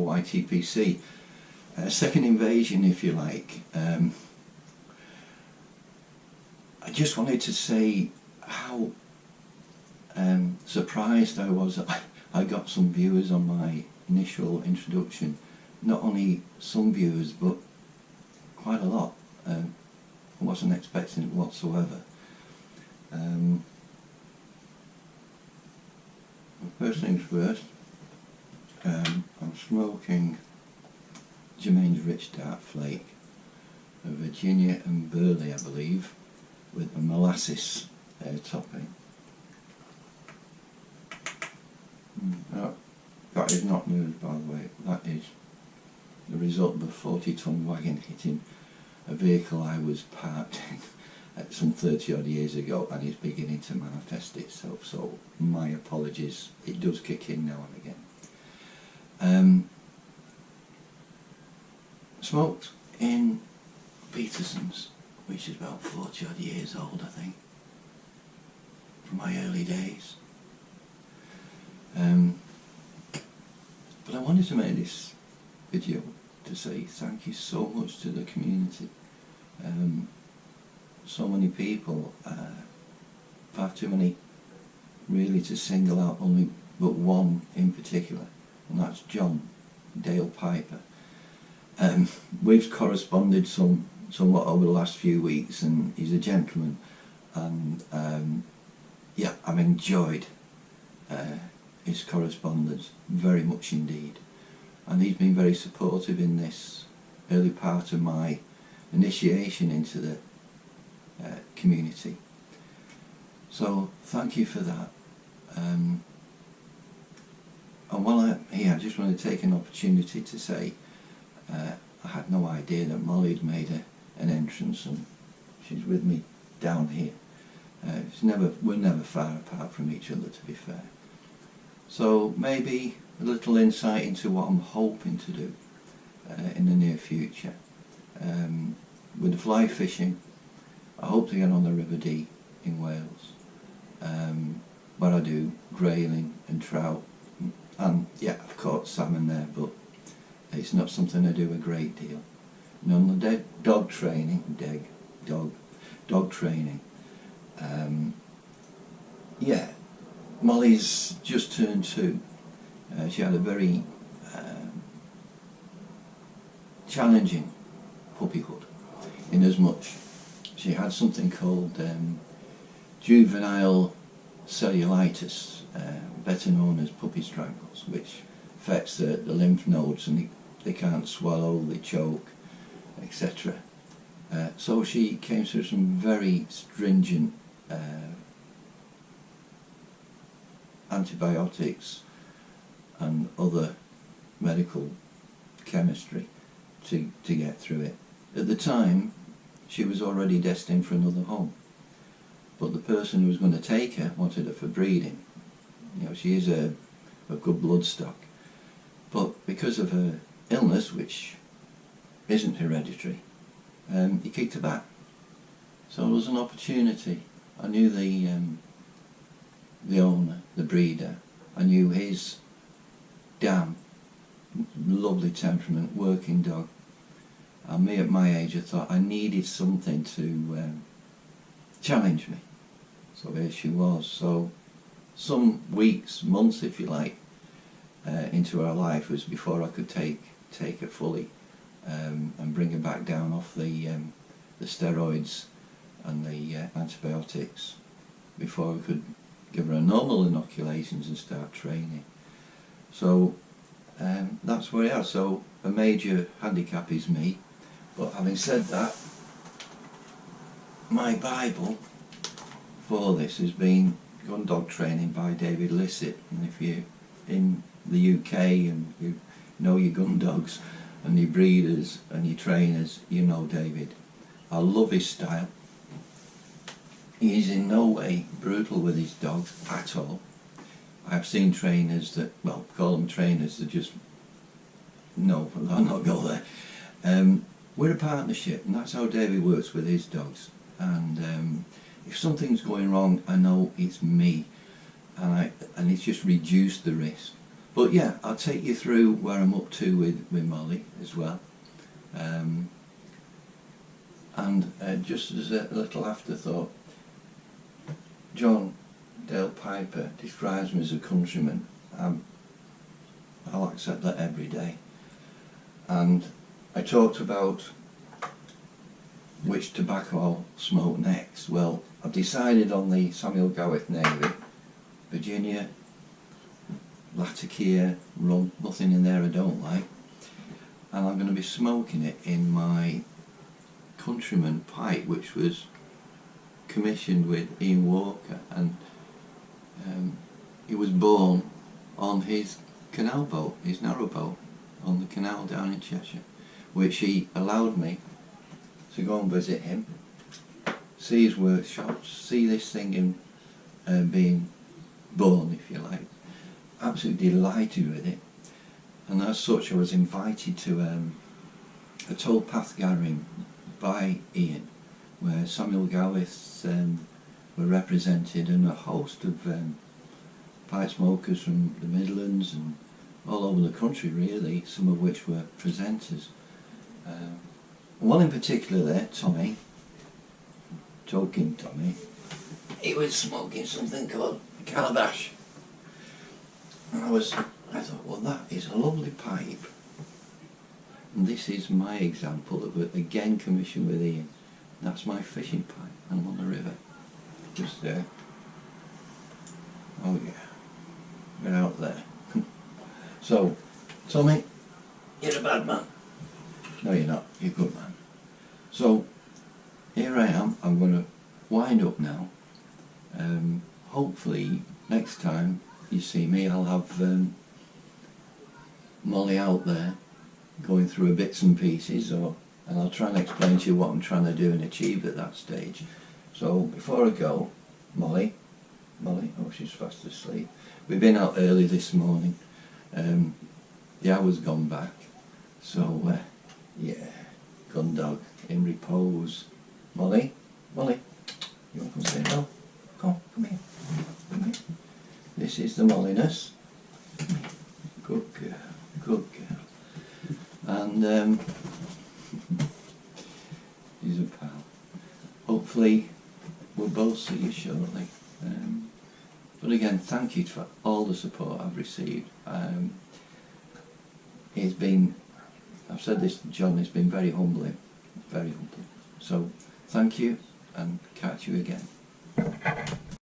YTPC. Second invasion, if you like. I just wanted to say how surprised I was that I got some viewers on my initial introduction. Not only some viewers, but quite a lot. I wasn't expecting it whatsoever. First things first, I'm smoking Jermaine's Rich Dark Flake, a Virginia and Burley, I believe, with a molasses topping. That is not news, by the way. That is the result of a 40-ton wagon hitting a vehicle I was parked in some 30 odd years ago, and it's beginning to manifest itself, so my apologies. It does kick in now and again. Smoked in Peterson's, which is about 40 odd years old, I think, from my early days. But I wanted to make this video to say thank you so much to the community. So many people, far too many really to single out only but one in particular, and that's John Dale Piper. We've corresponded somewhat over the last few weeks, and he's a gentleman, and yeah, I've enjoyed his correspondence very much indeed, and he's been very supportive in this early part of my initiation into the community. So thank you for that. And while I'm here, I just want to take an opportunity to say I had no idea that Molly had made an entrance, and she's with me down here. We're never far apart from each other, to be fair. So maybe a little insight into what I'm hoping to do in the near future. With the fly fishing, I hope to get on the River Dee in Wales, where I do grayling and trout, and yeah, I've caught salmon there, but it's not something I do a great deal. And on the dog training, dog training, yeah, Molly's just turned 2. She had a very challenging puppyhood, in as much she had something called juvenile cellulitis, better known as puppy strangles, which affects the lymph nodes, and they can't swallow, they choke, etc. So she came through some very stringent antibiotics and other medical chemistry to get through it. At the time, she was already destined for another home, but the person who was going to take her wanted her for breeding. You know, she is a good bloodstock, but because of her illness, which isn't hereditary, he kicked her back. So there was an opportunity. I knew the owner, the breeder. I knew his damn lovely temperament, working dog. And me at my age, I thought I needed something to challenge me. So here she was. So some weeks, months if you like, into her life was before I could take her fully and bring her back down off the steroids and the antibiotics, before I could give her a normal inoculations and start training. So that's where we are. So a major handicap is me. But having said that, my Bible for this has been Gun Dog Training by David Lissett. And if you're in the UK and you know your gun dogs and your breeders and your trainers, you know David. I love his style. He is in no way brutal with his dogs at all. I've seen trainers that, well, call them trainers, that just, no, I'll not go there. We're a partnership, and that's how David works with his dogs. And if something's going wrong, I know it's me, and it's just reduced the risk. But yeah, I'll take you through where I'm up to with Molly as well. And just as a little afterthought, John Dale Piper describes me as a countryman. I'll accept that every day. And I talked about which tobacco I'll smoke next. Well, I've decided on the Samuel Gawith Navy, Virginia, Latakia, rum, nothing in there I don't like. And I'm going to be smoking it in my Countryman pipe, which was commissioned with Ian Walker, and he was born on his canal boat, his narrow boat, on the canal down in Cheshire, which he allowed me to go and visit him, see his workshops, see this thing in being born, if you like. Absolutely delighted with it, and as such I was invited to a towpath gathering by Ian, where Samuel Gawith were represented, and a host of pipe smokers from the Midlands and all over the country really, some of which were presenters. One in particular there, Tommy, Talking Tommy, he was smoking something called Calabash. And I thought, well, that is a lovely pipe. And this is my example of it, again commissioned with Ian. That's my fishing pipe, and I'm on the river, just there. Oh yeah, we're out there. So, Tommy, you're a bad man. No, you're not, you're a good man. So, here I am, I'm going to wind up now. Hopefully, next time you see me, I'll have Molly out there, going through bits and pieces, and I'll try and explain to you what I'm trying to do and achieve at that stage. So before I go, Molly, oh, she's fast asleep. We've been out early this morning. The hour's gone back, so yeah, gun dog in repose. Molly, you want to come say hello? Come here, come here. This is the Molliness. Good girl, good girl. And he's a pal. Hopefully we'll both see you shortly. But again, thank you for all the support I've received. It's been, I've said this to John, it's been very humbling, very humbling. So thank you, and catch you again.